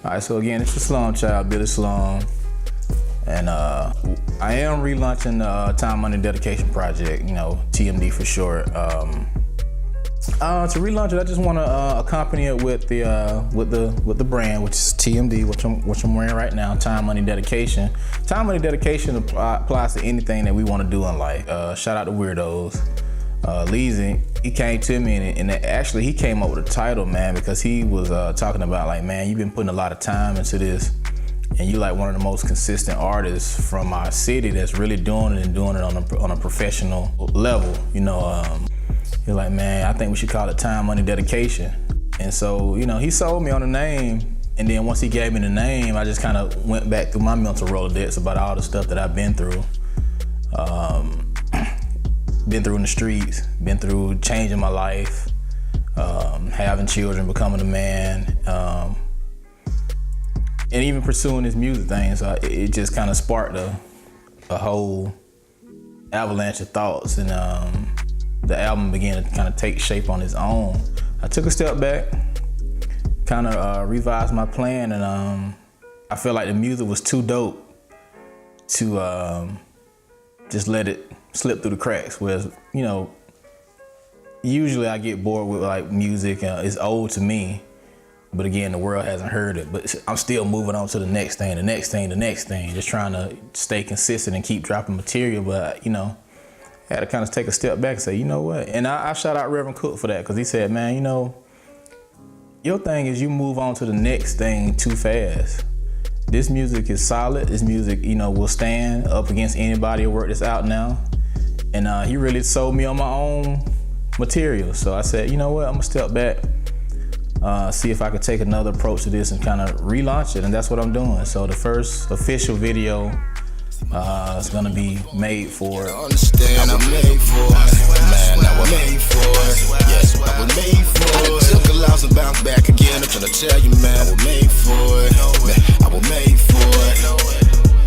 All right, so again, it's the Slum Child, Billy Slum, and I am relaunching the Time, Money, Dedication project, you know, TMD for short. To relaunch it, I just want to accompany it with the brand, which is TMD, which I'm wearing right now. Time, Money, Dedication. Time, Money, Dedication applies to anything that we want to do in life. Shout out to Weirdos. Leezy, he came to me and actually he came up with a title, man, because he was talking about like, man, you've been putting a lot of time into this, and you're like one of the most consistent artists from our city that's really doing it and doing it on a professional level. You know, he's like, man, I think we should call it Time, Money, Dedication. And so, you know, he sold me on the name, and then once he gave me the name, I just kind of went back through my mental Rolodex about all the stuff that I've been through. Been through in the streets, been through changing my life, having children, becoming a man, and even pursuing this music thing. So it just kind of sparked a whole avalanche of thoughts, and the album began to kind of take shape on its own. I took a step back, kind of revised my plan, and I felt like the music was too dope to just let it slip through the cracks. Whereas, you know, usually I get bored with like music, it's old to me, but again, the world hasn't heard it. But I'm still moving on to the next thing, the next thing, the next thing, just trying to stay consistent and keep dropping material. But, you know, I had to kind of take a step back and say, you know what? And I shout out Reverend Cook for that, because he said, man, you know, your thing is you move on to the next thing too fast. This music is solid. This music, you know, will stand up against anybody who work this out now. And he really sold me on my own material. So I said, you know what, I'm gonna step back, see if I could take another approach to this and kind of relaunch it, and that's what I'm doing. So the first official video is gonna be made for it. Understand, I'm made for it. Man, I was made for it. Yes, I was made for it. I took a loss and bounced back again. I'm trying to tell you, man, I was made for it. Man, I was made for it.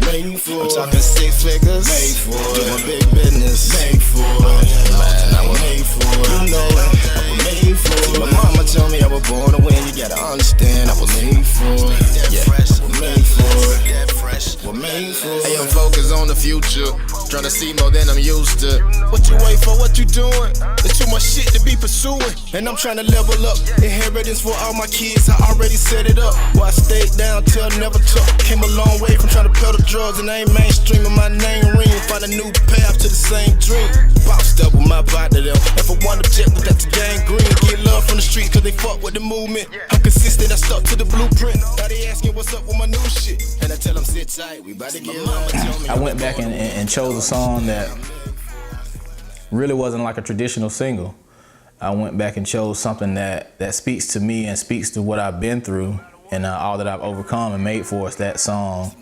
Made for it. I'm talking 6 figures. Made for it. Doing big business. Made for it. Man, I was made for it. You know it. I was made for it. My mama told me I was born to win. You gotta understand, I was made for it. Yeah, I was made for it. Was made for it. Hey, I'm focused on the future. Trying to see more than I'm used to. What you wait for? What you doing? There's too much shit to be pursuing. And I'm trying to level up. Inheritance for all my kids. I already set it up. Well, I stayed down till I never took. Came a long way from trying to peddle drugs, and I ain't mainstream and my name ring. Find a new path to the same dream. Bounced up with my body them. And for one objective, that's the gang green. Get love from the streets cause they fuck with the movement. I'm consistent, I stuck to the blueprint. Now they asking what's up with my new shit. And I tell them sit tight, we about to get love. I went back and chose a song that really wasn't like a traditional single. I went back and chose something that speaks to me and speaks to what I've been through and all that I've overcome, and made for us that song.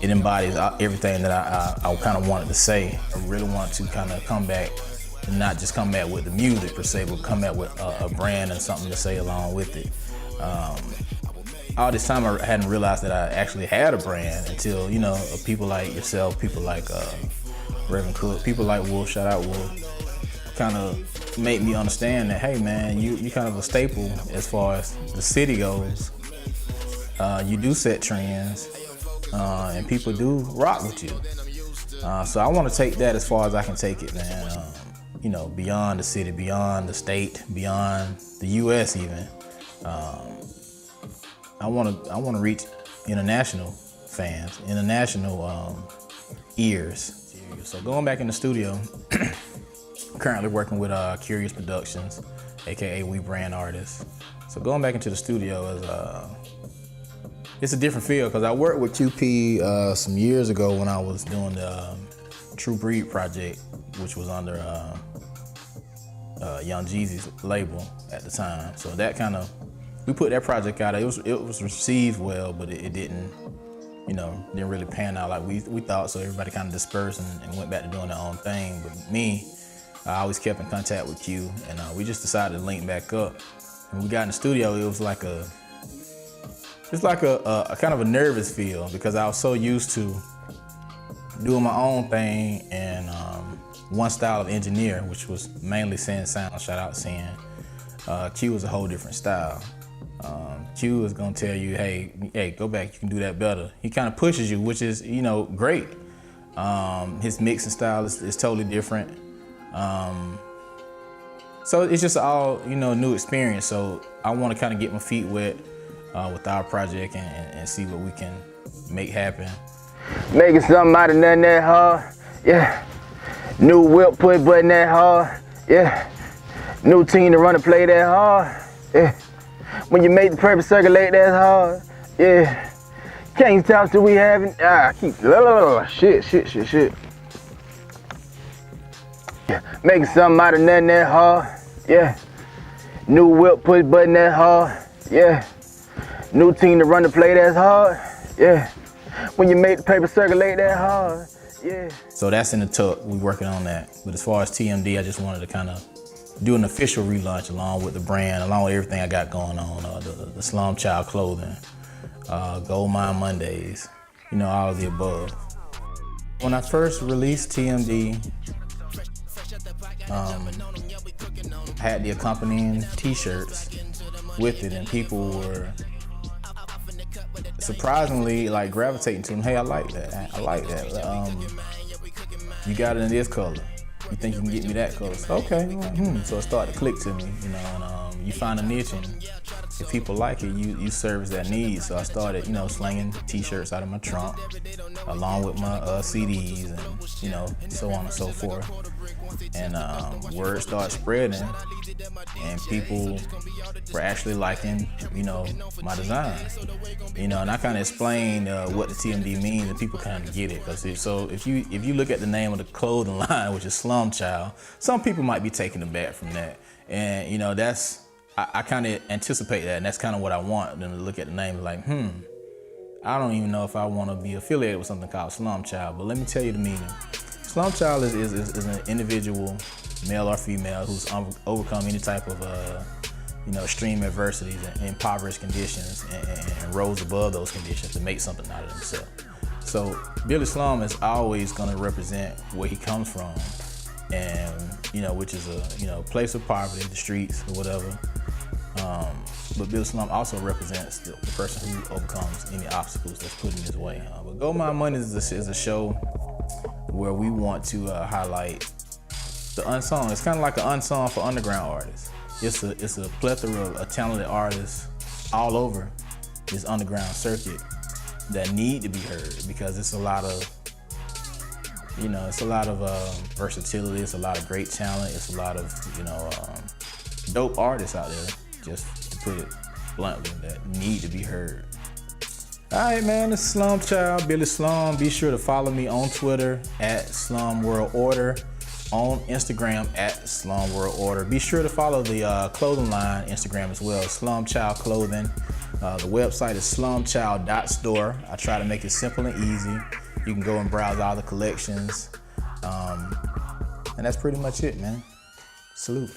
It embodies everything that I kind of wanted to say. I really want to kind of come back and not just come back with the music per se, but come back with a brand and something to say along with it. All this time I hadn't realized that I actually had a brand until, you know, people like yourself, people like Reverend Cook, people like Wolf, shout out Wolf, kind of made me understand that, hey man, you kind of a staple as far as the city goes. You do set trends, and people do rock with you. So I want to take that as far as I can take it, man. You know, beyond the city, beyond the state, beyond the U.S. even. I want to reach international fans, international ears. So going back in the studio, currently working with Curious Productions, aka We Brand Artists. So going back into the studio is it's a different feel, because I worked with QP some years ago when I was doing the True Breed project, which was under Young Jeezy's label at the time. So that kind of, we put that project out. It was received well, but it didn't, you know, didn't really pan out like we thought. So everybody kind of dispersed and went back to doing their own thing. But me, I always kept in contact with Q, and we just decided to link back up. When we got in the studio, it was like a kind of a nervous feel, because I was so used to doing my own thing and one style of engineer, which was mainly Sin Sound, shout out Sin. Q was a whole different style. Q is gonna tell you, hey, go back, you can do that better. He kind of pushes you, which is, great. His mixing style is totally different. So it's just all, new experience. So I want to kind of get my feet wet with our project and see what we can make happen. Making something out of nothing that hard, yeah. New whip put button that hard, yeah. New team to run and play that hard, yeah. When you make the perfect circulate that hard, yeah. Can't stop till we having, shit. Yeah, making something out of nothing that hard, yeah. New whip push button that hard, yeah. New team to run the play that's hard, yeah. When you make the paper circulate that hard, yeah. So that's in the tuck, we working on that. But as far as TMD, I just wanted to kind of do an official relaunch along with the brand, along with everything I got going on, the Slum Child clothing, Gold Mine Mondays, all of the above. When I first released TMD, I had the accompanying t-shirts with it, and people were surprisingly gravitating to them. Hey, I like that. You got it in this color. You think you can get me that color? So, okay. So it started to click to me, and you find a niche, and if people like it, you service that need. So I started, slinging t-shirts out of my trunk, along with my CDs, and so on and so forth. And word started spreading, and people were actually liking, my design. And I kind of explained what the TMD means, and people kind of get it. So if you look at the name of the clothing line, which is Slum Child, some people might be taken aback from that. And that's, I kind of anticipate that, and that's kind of what I want them to look at the name like, I don't even know if I want to be affiliated with something called Slum Child, but let me tell you the meaning. Slum Child is an individual, male or female, who's overcome any type of extreme adversities and impoverished conditions and rose above those conditions to make something out of themselves. So Billy Slum is always going to represent where he comes from, and which is a place of poverty, the streets or whatever. But Billy Slum also represents the person who overcomes any obstacles that's put in his way. But Gold Mine Money is a show where we want to highlight the unsung. It's kind of like an unsung for underground artists. It's a plethora of talented artists all over this underground circuit that need to be heard, because it's a lot of versatility. It's a lot of great talent. It's a lot of dope artists out there, just to put it bluntly, that need to be heard. All right, man, it's Slum Child, Billy Slum. Be sure to follow me on Twitter at Slum World Order, on Instagram at Slum World Order. Be sure to follow the clothing line Instagram as well, Slum Child Clothing. The website is slumchild.store. I try to make it simple and easy. You can go and browse all the collections. And that's pretty much it, man. Salute.